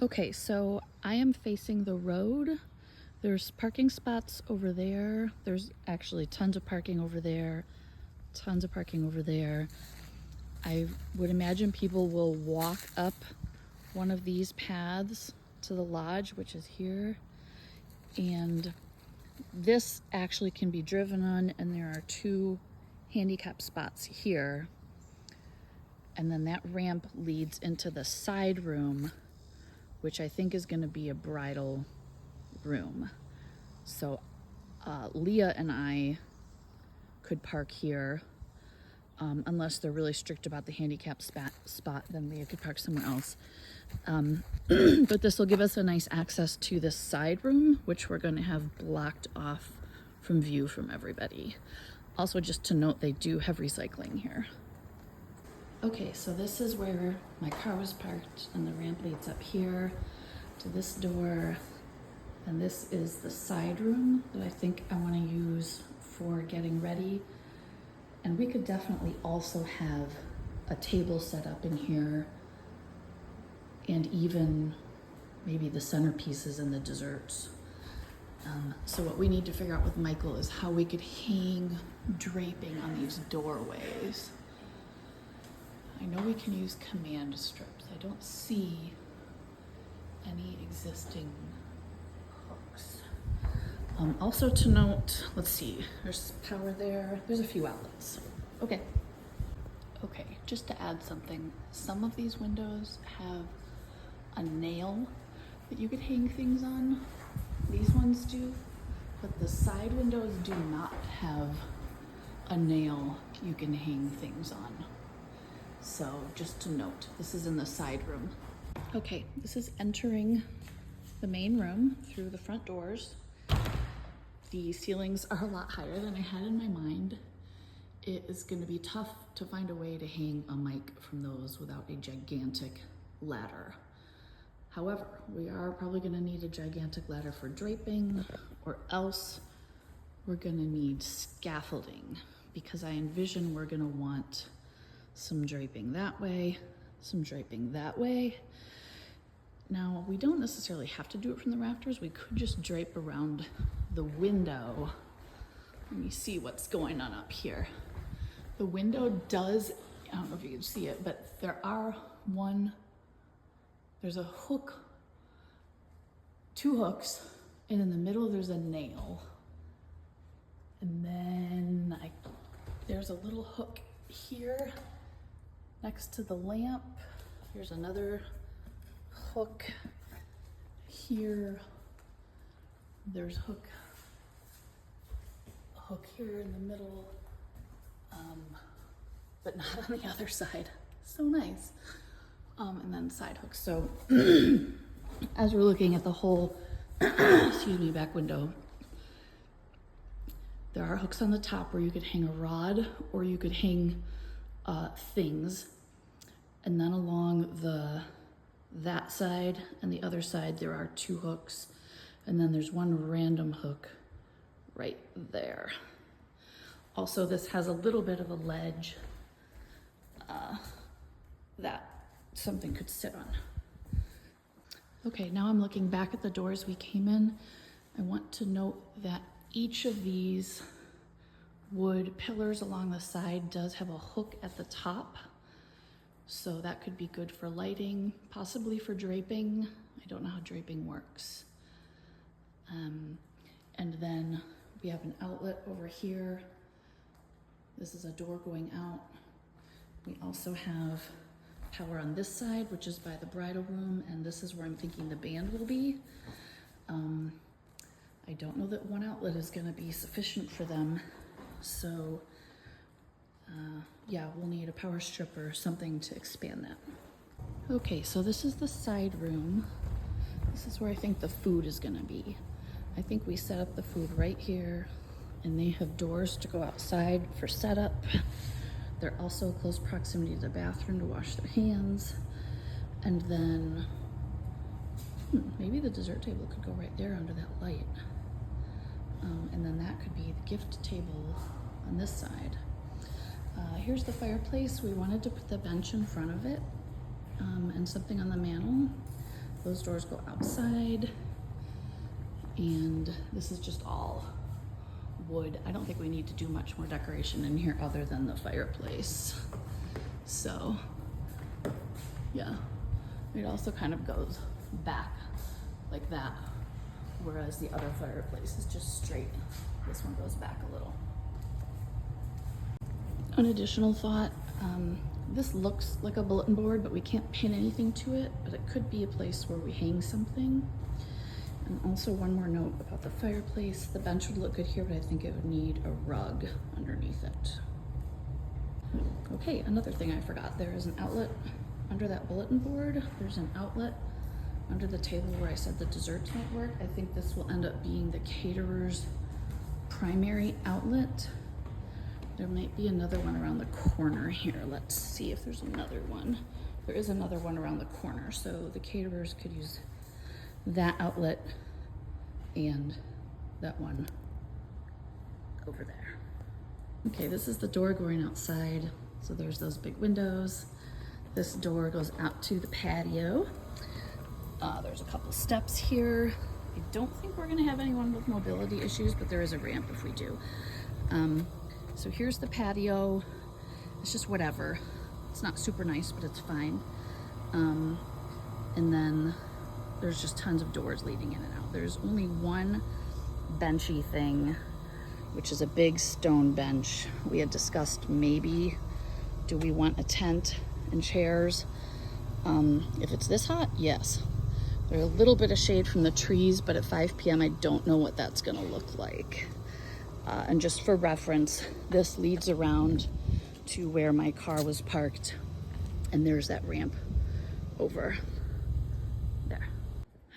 Okay, so I am facing the road. There's parking spots over there. There's actually tons of parking over there, tons of parking over there. I would imagine people will walk up one of these paths to the lodge, which is here. And this actually can be driven on, and there are 2 handicap spots here. And then that ramp leads into the side room, which I think is going to be a bridal room. So Leah and I could park here, unless they're really strict about the handicap spot, then Leah could park somewhere else. But this will give us a nice access to this side room, which we're going to have blocked off from view from everybody. Also, just to note, they do have recycling here. Okay, so this is where my car was parked, and the ramp leads up here to this door, and this is the side room that I think I want to use for getting ready. And we could definitely also have a table set up in here, and even maybe the centerpieces and the desserts. So what we need to figure out with Michael is how we could hang draping on these doorways. I know we can use command strips. I don't see any existing hooks. Also to note, let's see, there's power there. There's a few outlets. Okay, just to add something, some of these windows have a nail that you could hang things on. These ones do, but the side windows do not have a nail you can hang things on. So just to note, this is in the side room. Okay, this is entering the main room through the front doors. The ceilings are a lot higher than I had in my mind. It is going to be tough to find a way to hang a mic from those without a gigantic ladder. However, we are probably going to need a gigantic ladder for draping, or else we're going to need scaffolding, because I envision we're going to want some draping that way, some draping that way. Now, we don't necessarily have to do it from the rafters. We could just drape around the window. Let me see what's going on up here. The window does, I don't know if you can see it, but there's a hook, 2 hooks, and in the middle there's a nail. And then there's a little hook here next to the lamp. Here's another hook here. There's a hook here in the middle, but not on the other side. So nice. And then side hooks. So as we're looking at the whole, back window, there are hooks on the top where you could hang a rod, or you could hang things. And then along that side and the other side, there are 2 hooks. And then there's one random hook right there. Also, this has a little bit of a ledge that something could sit on. Okay, now I'm looking back at the doors we came in. I want to note that each of these wood pillars along the side does have a hook at the top. So that could be good for lighting, possibly for draping. I don't know how draping works. And then we have an outlet over here. This is a door going out. We also have power on this side, which is by the bridal room, and this is where I'm thinking the band will be. I don't know that one outlet is going to be sufficient for them, so yeah, we'll need a power strip or something to expand that. Okay, so this is the side room. This is where I think the food is going to be. I think we set up the food right here, and they have doors to go outside for setup. They're also close proximity to the bathroom to wash their hands. And then maybe the dessert table could go right there under that light. And then that could be the gift table on this side. Here's the fireplace. We wanted to put the bench in front of it, and something on the mantle. those doors go outside. And this is just all wood. I don't think we need to do much more decoration in here other than the fireplace. So yeah, it also kind of goes back like that, whereas the other fireplace is just straight. This one goes back a little. An additional thought, this looks like a bulletin board, but we can't pin anything to it, but it could be a place where we hang something. And also one more note about the fireplace. The bench would look good here, but I think it would need a rug underneath it. Okay, another thing I forgot. There is an outlet under that bulletin board. There's an outlet under the table where I said the desserts might work. I think this will end up being the caterer's primary outlet. There might be another one around the corner here. Let's see if there's another one. There is another one around the corner, so the caterers could use that outlet and that one over there. Okay, this is the door going outside. So there's those big windows. This door goes out to the patio. There's a couple steps here. I don't think we're gonna have anyone with mobility issues, but there is a ramp if we do. So here's the patio. It's just whatever. It's not super nice, but it's fine. And then there's just tons of doors leading in and out. There's only one benchy thing, which is a big stone bench. We had discussed maybe, do we want a tent and chairs? If it's this hot, yes. There's a little bit of shade from the trees, but at 5 p.m. I don't know what that's gonna look like. And just for reference, this leads around to where my car was parked, and there's that ramp over there.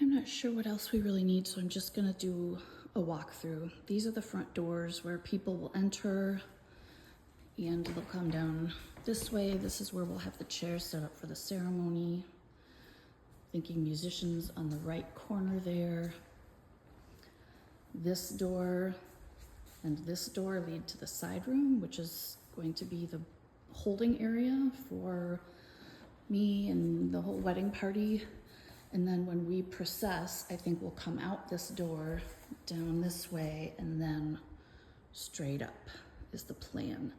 I'm not sure what else we really need, so I'm just gonna do a walkthrough. These are the front doors where people will enter, and they'll come down this way. This is where we'll have the chairs set up for the ceremony. Thinking musicians on the right corner there. This door and this door lead to the side room, which is going to be the holding area for me and the whole wedding party. And then when we process, I think we'll come out this door, down this way, and then straight up is the plan.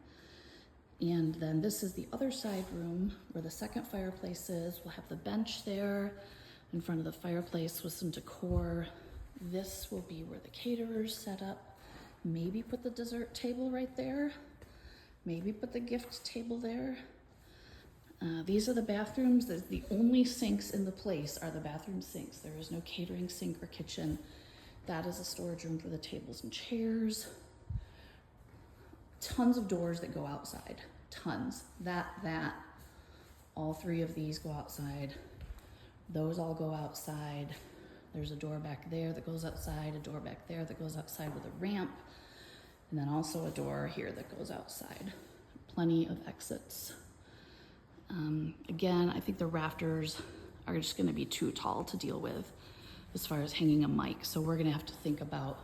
And then this is the other side room where the second fireplace is. We'll have the bench there in front of the fireplace with some decor. This will be where the caterers set up. Maybe put the dessert table right there. Maybe put the gift table there. These are the bathrooms. The only sinks in the place are the bathroom sinks. There is no catering sink or kitchen. That is a storage room for the tables and chairs. Tons of doors that go outside, tons. That, all three of these go outside. Those all go outside. There's a door back there that goes outside, a door back there that goes outside with a ramp, and then also a door here that goes outside. Plenty of exits. Again, I think the rafters are just gonna be too tall to deal with as far as hanging a mic, so we're gonna have to think about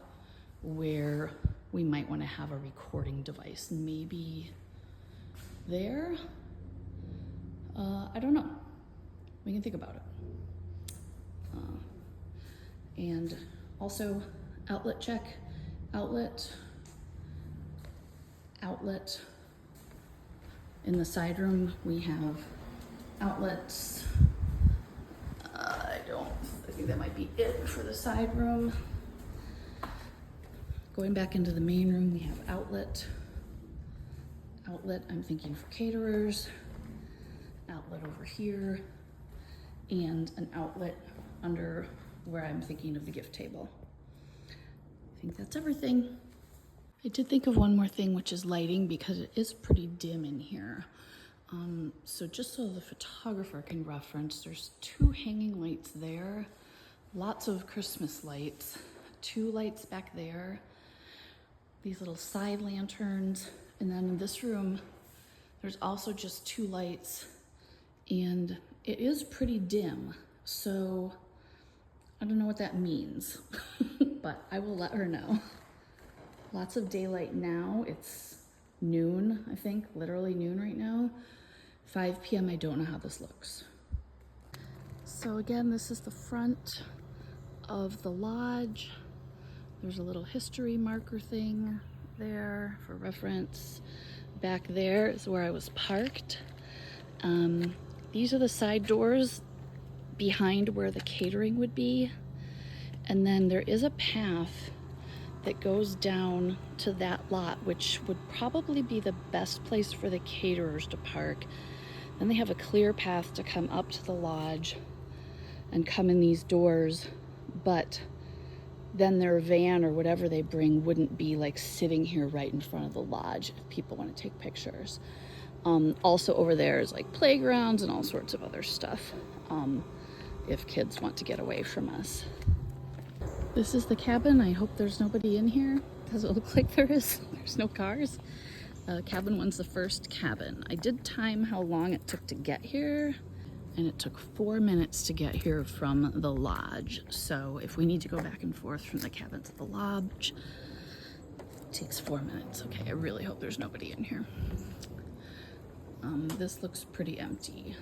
where we might wanna have a recording device. Maybe there? I don't know. We can think about it. And also outlet check, outlet. In the side room, we have outlets. I think that might be it for the side room. Going back into the main room, we have outlet. Outlet, I'm thinking for caterers. Outlet over here. And an outlet under where I'm thinking of the gift table. I think that's everything. I did think of one more thing, which is lighting, because it is pretty dim in here. So just so the photographer can reference, there's 2 hanging lights there, lots of Christmas lights, 2 lights back there, these little side lanterns, and then in this room, there's also just 2 lights, and it is pretty dim. So I don't know what that means, but I will let her know. Lots of daylight now. It's noon, I think, literally noon right now. 5 p.m. I don't know how this looks. So again, this is the front of the lodge. There's a little history marker thing there for reference. Back there is where I was parked. These are the side doors behind where the catering would be. And then there is a path that goes down to that lot, which would probably be the best place for the caterers to park. Then they have a clear path to come up to the lodge and come in these doors, but then their van or whatever they bring wouldn't be like sitting here right in front of the lodge if people want to take pictures. Also over there is like playgrounds and all sorts of other stuff if kids want to get away from us. This is the cabin. I hope there's nobody in here. Does it look like there is? There's no cars. Cabin one's the first cabin. I did time how long it took to get here, and it took 4 minutes to get here from the lodge. So if we need to go back and forth from the cabin to the lodge, it takes 4 minutes. Okay, I really hope there's nobody in here. This looks pretty empty.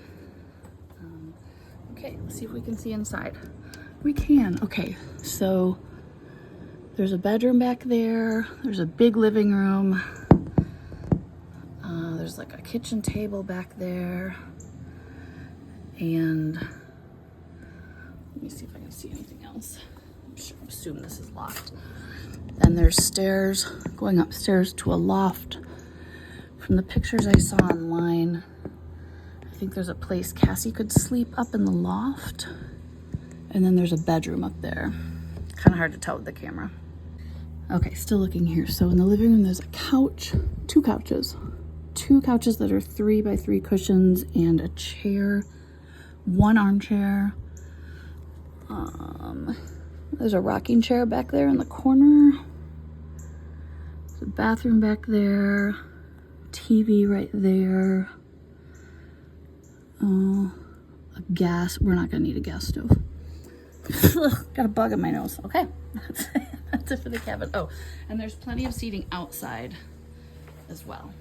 Okay, let's see if we can see inside. We can. Okay, so there's a bedroom back there. There's a big living room. There's like a kitchen table back there. And let me see if I can see anything else. I assume this is locked. Then there's stairs going upstairs to a loft. From the pictures I saw online, I think there's a place Cassie could sleep up in the loft. And then there's a bedroom up there. Kind of hard to tell with the camera. Okay, still looking here. So in the living room, there's a couch, two couches that are 3 by 3 cushions and a chair, one armchair. There's a rocking chair back there in the corner. There's a bathroom back there, TV right there. A gas, we're not gonna need a gas stove. Got a bug in my nose. Okay, that's it for the cabin. Oh, and there's plenty of seating outside as well.